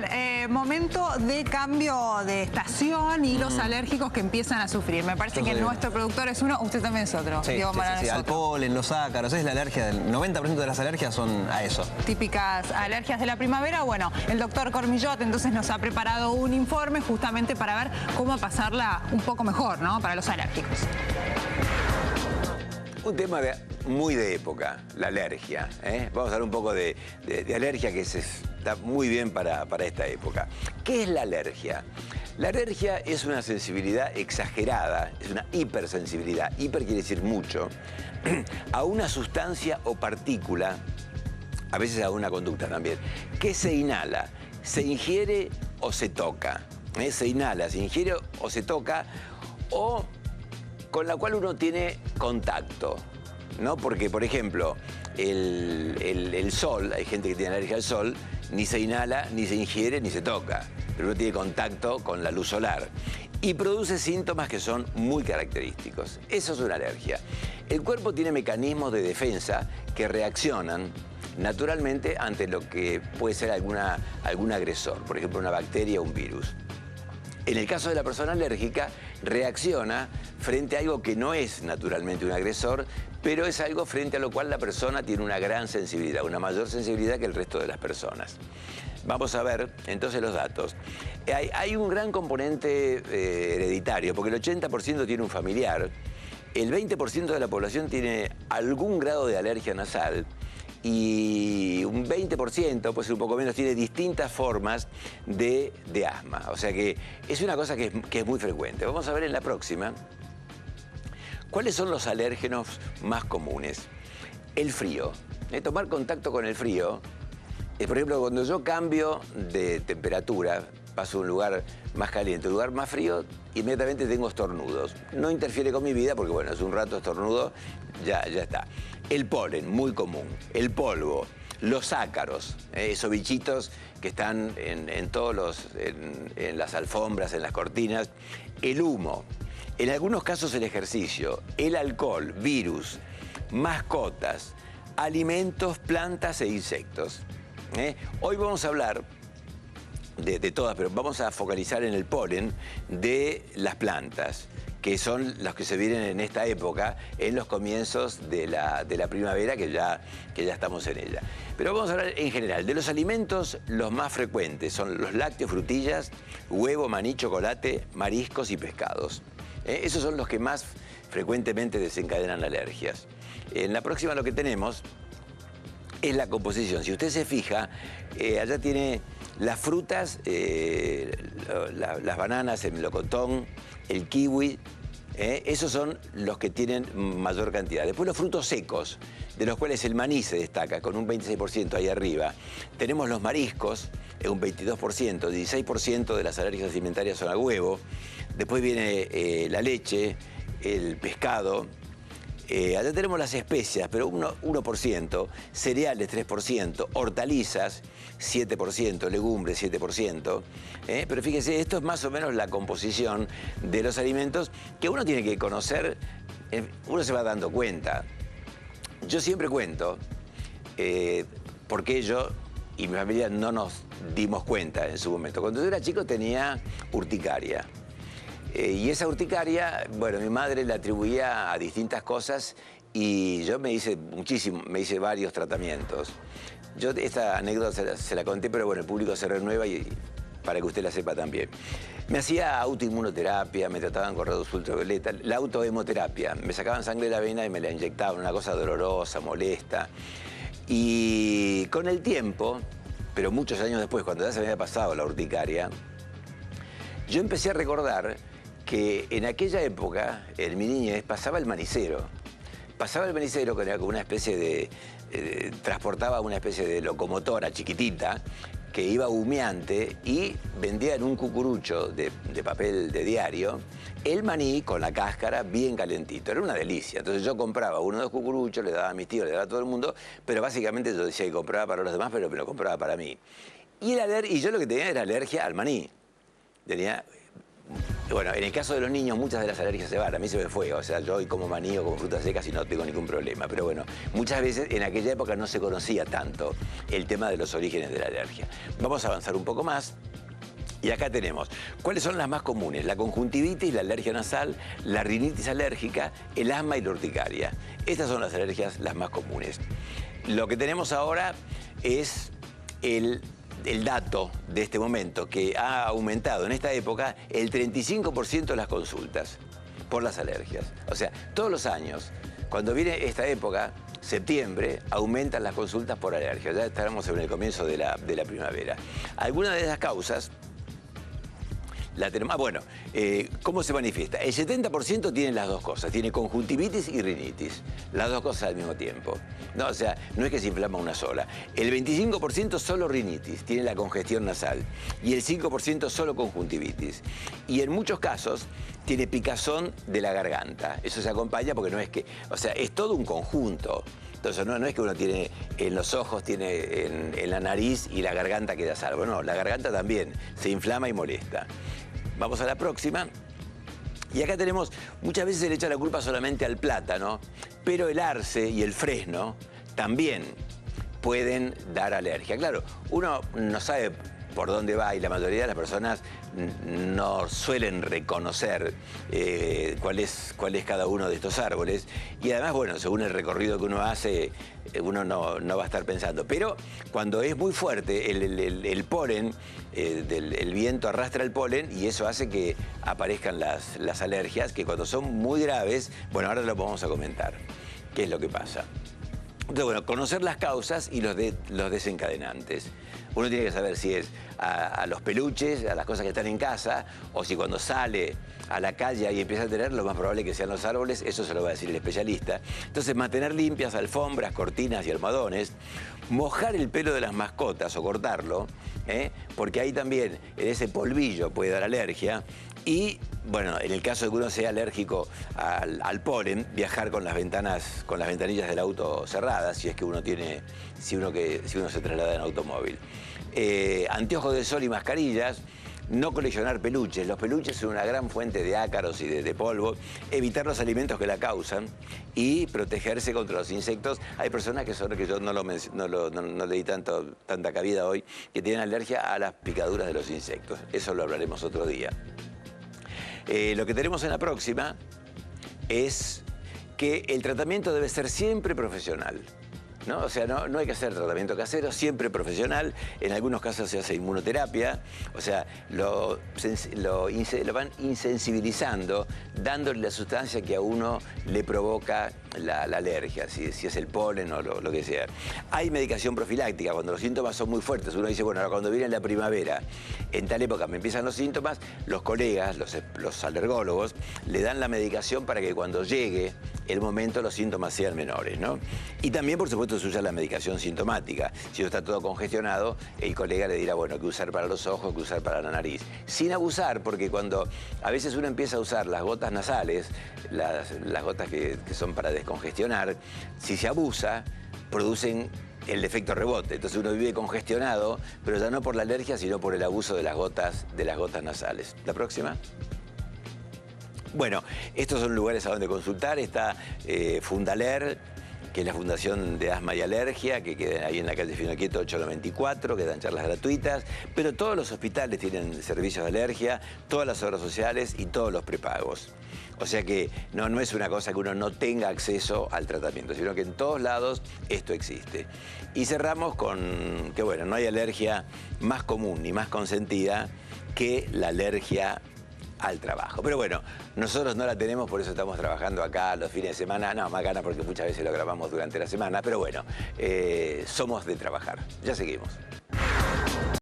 Bien, momento de cambio de estación y los alérgicos que empiezan a sufrir. Me parece que nuestro productor es uno, usted también es otro. Sí, al polen, los ácaros, es la alergia, el 90% de las alergias son a eso. Típicas alergias de la primavera. Bueno, el doctor Cormillot entonces nos ha preparado un informe justamente para ver cómo pasarla un poco mejor, ¿no? Para los alérgicos. Un tema muy de época, la alergia. Vamos a hablar un poco de alergia, que está muy bien para esta época. ¿Qué es la alergia? La alergia es una sensibilidad exagerada, es una hipersensibilidad. Hiper quiere decir mucho, a una sustancia o partícula, a veces a una conducta también, que se inhala, se ingiere o se toca. Se inhala, se ingiere o se toca, o con la cual uno tiene contacto, ¿no? Porque, por ejemplo, el sol, hay gente que tiene alergia al sol, ni se inhala, ni se ingiere, ni se toca, pero uno tiene contacto con la luz solar y produce síntomas que son muy característicos. Eso es una alergia. El cuerpo tiene mecanismos de defensa que reaccionan naturalmente ante lo que puede ser algún agresor, por ejemplo, una bacteria o un virus. En el caso de la persona alérgica, reacciona frente a algo que no es naturalmente un agresor, pero es algo frente a lo cual la persona tiene una gran sensibilidad, una mayor sensibilidad que el resto de las personas. Vamos a ver entonces los datos. Hay un gran componente hereditario, porque el 80% tiene un familiar, el 20% de la población tiene algún grado de alergia nasal, y un 20%, puede ser un poco menos, tiene distintas formas de asma. O sea que es una cosa que es muy frecuente. Vamos a ver en la próxima cuáles son los alérgenos más comunes. El frío. Tomar contacto con el frío. Por ejemplo, cuando yo cambio de temperatura, paso a un lugar más caliente, un lugar más frío, inmediatamente tengo estornudos. No interfiere con mi vida porque, bueno, es un rato estornudo, ya está. El polen, muy común. El polvo, los ácaros, esos bichitos que están en las alfombras, en las cortinas. El humo, en algunos casos el ejercicio, el alcohol, virus, mascotas, alimentos, plantas e insectos. Hoy vamos a hablar de todas, pero vamos a focalizar en el polen de las plantas, que son los que se vienen en esta época, en los comienzos de la primavera, que ya estamos en ella. Pero vamos a hablar en general de los alimentos. Los más frecuentes son los lácteos, frutillas, huevo, maní, chocolate, mariscos y pescados. Esos son los que más frecuentemente desencadenan alergias. En la próxima lo que tenemos es la composición. Si usted se fija, allá tiene las frutas, las bananas, el melocotón, el kiwi, esos son los que tienen mayor cantidad. Después los frutos secos, de los cuales el maní se destaca, con un 26% ahí arriba. Tenemos los mariscos, un 22%, 16% de las alergias alimentarias son al huevo. Después viene la leche, el pescado. Allá tenemos las especias, pero 1%, cereales 3%, hortalizas 7%, legumbres 7%. Pero fíjese, esto es más o menos la composición de los alimentos que uno tiene que conocer, uno se va dando cuenta. Yo siempre cuento porque yo y mi familia no nos dimos cuenta en su momento. Cuando yo era chico tenía urticaria. Y esa urticaria, bueno, mi madre la atribuía a distintas cosas y yo me hice varios tratamientos. Yo esta anécdota se la conté, pero bueno, el público se renueva y para que usted la sepa también. Me hacía autoinmunoterapia, me trataban con rayos ultravioleta, la autohemoterapia. Me sacaban sangre de la vena y me la inyectaban, una cosa dolorosa, molesta. Y con el tiempo, pero muchos años después, cuando ya se me había pasado la urticaria, yo empecé a recordar que en aquella época, en mi niñez, pasaba el manicero. Pasaba el manicero, que era como una especie de... transportaba una especie de locomotora chiquitita que iba humeante y vendía en un cucurucho de papel de diario el maní con la cáscara bien calentito. Era una delicia. Entonces yo compraba uno o dos cucuruchos, le daba a mis tíos, le daba a todo el mundo, pero básicamente yo decía que compraba para los demás, pero me lo compraba para mí. Y yo lo que tenía era alergia al maní. Tenía Bueno, en el caso de los niños, muchas de las alergias se van. A mí se me fue. O sea, yo hoy como maní o como frutas secas y no tengo ningún problema. Pero bueno, muchas veces en aquella época no se conocía tanto el tema de los orígenes de la alergia. Vamos a avanzar un poco más. Y acá tenemos, ¿cuáles son las más comunes? La conjuntivitis, la alergia nasal, la rinitis alérgica, el asma y la urticaria. Estas son las alergias las más comunes. Lo que tenemos ahora es el dato de este momento, que ha aumentado en esta época el 35% de las consultas por las alergias. O sea, todos los años, cuando viene esta época, septiembre, aumentan las consultas por alergias. Ya estaremos en el comienzo de la primavera. Algunas de esas causas la tenemos. Bueno, ¿cómo se manifiesta? El 70% tiene las dos cosas, tiene conjuntivitis y rinitis, las dos cosas al mismo tiempo. No, o sea, no es que se inflama una sola. El 25% solo rinitis, tiene la congestión nasal, y el 5% solo conjuntivitis. Y en muchos casos tiene picazón de la garganta. Eso se acompaña porque no es que, o sea, es todo un conjunto. Entonces no es que uno tiene en los ojos, tiene en la nariz y la garganta queda salvo. No, la garganta también se inflama y molesta. Vamos a la próxima. Y acá tenemos, muchas veces se le echa la culpa solamente al plátano, pero el arce y el fresno también pueden dar alergia. Claro, uno no sabe por dónde va y la mayoría de las personas no suelen reconocer cuál es cada uno de estos árboles. Y además, bueno, según el recorrido que uno hace, uno no va a estar pensando. Pero cuando es muy fuerte, el polen, el viento arrastra el polen y eso hace que aparezcan las alergias, que cuando son muy graves, bueno, ahora lo vamos a comentar. ¿Qué es lo que pasa? Entonces, bueno, conocer las causas y los desencadenantes. Uno tiene que saber si es a los peluches, a las cosas que están en casa, o si cuando sale a la calle y empieza a tener, lo más probable que sean los árboles, eso se lo va a decir el especialista. Entonces, mantener limpias alfombras, cortinas y almohadones, mojar el pelo de las mascotas o cortarlo, porque ahí también en ese polvillo puede dar alergia. Y, bueno, en el caso de que uno sea alérgico al polen, viajar con las ventanillas del auto cerradas, si es que uno tiene, si uno se traslada en automóvil. Anteojos de sol y mascarillas. No coleccionar peluches. Los peluches son una gran fuente de ácaros y de polvo. Evitar los alimentos que la causan y protegerse contra los insectos. Hay personas que yo no le di tanta cabida hoy, que tienen alergia a las picaduras de los insectos. Eso lo hablaremos otro día. Lo que tenemos en la próxima es que el tratamiento debe ser siempre profesional, ¿no? O sea, no hay que hacer tratamiento casero, siempre profesional. En algunos casos se hace inmunoterapia, o sea, lo van insensibilizando, dándole la sustancia que a uno le provoca la alergia, si es el polen o lo que sea. Hay medicación profiláctica, cuando los síntomas son muy fuertes. Uno dice, bueno, ahora cuando viene la primavera, en tal época me empiezan los síntomas, los colegas, los alergólogos, le dan la medicación para que cuando llegue el momento los síntomas sean menores, ¿no? Y también, por supuesto, se usa la medicación sintomática. Si está todo congestionado, el colega le dirá, bueno, que usar para los ojos, que usar para la nariz. Sin abusar, porque cuando a veces uno empieza a usar las gotas nasales, las gotas que son para descongestionar, si se abusa, producen el efecto rebote. Entonces uno vive congestionado, pero ya no por la alergia, sino por el abuso de las gotas nasales. La próxima. Bueno, estos son lugares a donde consultar. Está Fundaler, que es la Fundación de Asma y Alergia, que queda ahí en la calle Finoquieto 894, que dan charlas gratuitas, pero todos los hospitales tienen servicios de alergia, todas las obras sociales y todos los prepagos. O sea que no es una cosa que uno no tenga acceso al tratamiento, sino que en todos lados esto existe. Y cerramos con que, bueno, no hay alergia más común ni más consentida que la alergia al trabajo. Pero bueno, nosotros no la tenemos, por eso estamos trabajando acá los fines de semana. No, más ganas porque muchas veces lo grabamos durante la semana, pero bueno, somos de trabajar. Ya seguimos.